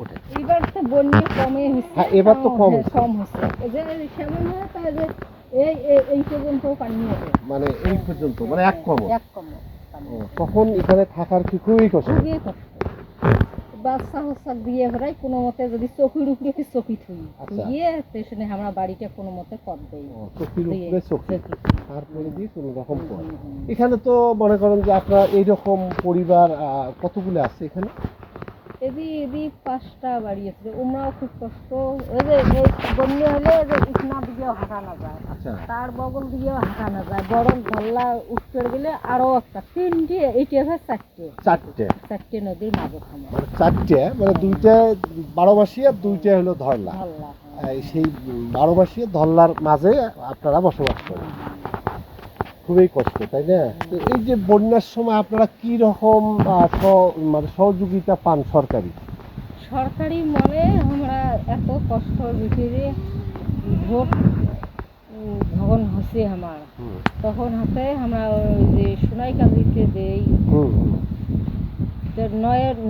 ওঠে? এবার তো বন্যা কমে হচ্ছে। হ্যাঁ, এবার তো কম হচ্ছে। কম হচ্ছে। এই যে সেমন হয় তাই যে এই পর্যন্ত পানি হবে। মানে এই পর্যন্ত, মানে এক কমর। এক কমর পানি। তখন এখানে থাকার কি খুবই কষ্ট? খুবই কষ্ট। বাচ্চা হচ্ছা দিয়ে ভরাই কোনো মতে যদি চোখের উপরে কি চকি থুই থুইয়ে স্টেশনে আমরা বাড়িটা কোনো মতে কর দেই। চোখের উপরে চোখে, তারপরে দিয়ে কোনো রকম পর। এখানে তো মনে করেন যে আপনার এইরকম পরিবার কতগুলো আছে এখানে? এদি 5টা বাড়ি আছে। ওমরাও খুব কষ্ট। ওই যে এই বন্যা হলে যে ইটনা দিয়েও হাঁটা না যায়, তার বগল দিয়েও হাঁটা না যায়। বড় ধল্লা উঠতে গেলে আরো একটা 3টে এইটি আছে 4টে নদীর মাঝে থামে। মানে 4টে, মানে 2টে 12মাসি আর 2টে হলো ধরলা। সেই 12মাসি ধরলার মাঝে আপনারা বসবাস করেন। খুবই কষ্ট, তাই না? তো এই যে বন্যার সময় আপনারা কি রকম মানে সহযোগিতা পান সরকারি? সরকারি মানে আমরা এত কষ্টর ভিতরে ভোট যখন হচ্ছে আমার, তখন হাতে আমরা ওই যে সোনাই কাজীকে দেই,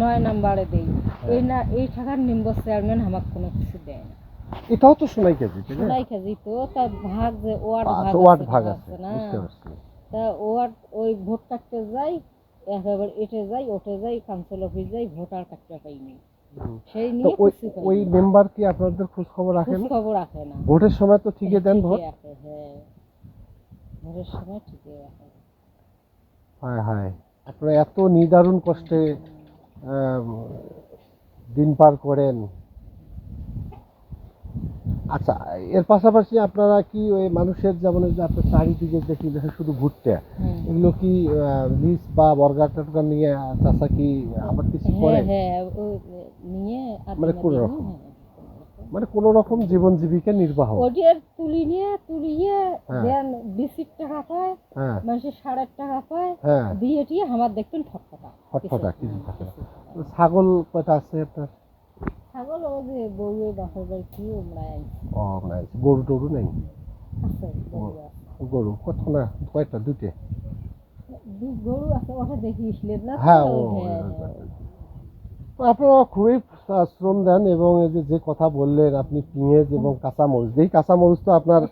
9 নাম্বারে দেই। এই টাকার নিম্ব চেয়ারম্যান আমাকে কোনো কিছু দেয় না। এটাও তো সোনাই কাজী, সোনাই কাজী তো তার ভাগ যে ওয়ার্ড ভাগ আছে না, বুঝতে পারছি। তা ওয়ার্ড ওই ভোট কাটতে যাই, একেবারে এটে যাই ওটে যাই, কাউন্সিল অফিস যাই, ভোটার কাটতে পাইনি। সেই নিয়ে ওই মেম্বার কি আপনাদের খোঁজ খবর রাখেন? খবর রাখে না। ভোটের সময় তো ঠিকই দেন ভোট? হ্যাঁ, ভোটের সময় ঠিকই রাখে। হায় হায়, আপনারা এত নিদারুণ কষ্টে দিন পার করেন। আচ্ছা, এর পাশাপাশি আপনারা কি ওই মানুষের যেমন যে আপনার চারিদিকে দেখি শুধু ঘুরতে, এগুলো কি লিজ বা বর্গা টর্গা নিয়ে চাষা কি আবার কিছু করে? হ্যাঁ, নিয়ে মানে কোন রকম, মানে কোন রকম জীবন জীবিকা নির্বাহ ওদের তুলিয়ে দেন 20 টাকা পায়, মানুষের 8.5 টাকা পায়, দিয়ে টিয়ে আমার দেখতেন ফটফটা কিছু থাকে। ছাগল কয়টা আছে আপনার? ছাগল ও যে বউয়ের বাপের বাড়ি কি ওমরাই। গরু টরু নেই? আছে গরু কত না, কয়টা? 2টে গরু আছে, ওটা দেখিয়েছিলেন না? হ্যাঁ, আপনারা খুবই শ্রম দেন এবং এই যে কথা বললেন আপনি পেঁয়াজ এবং কাঁচামরিচ, যেই কাঁচামরিচ তো আপনার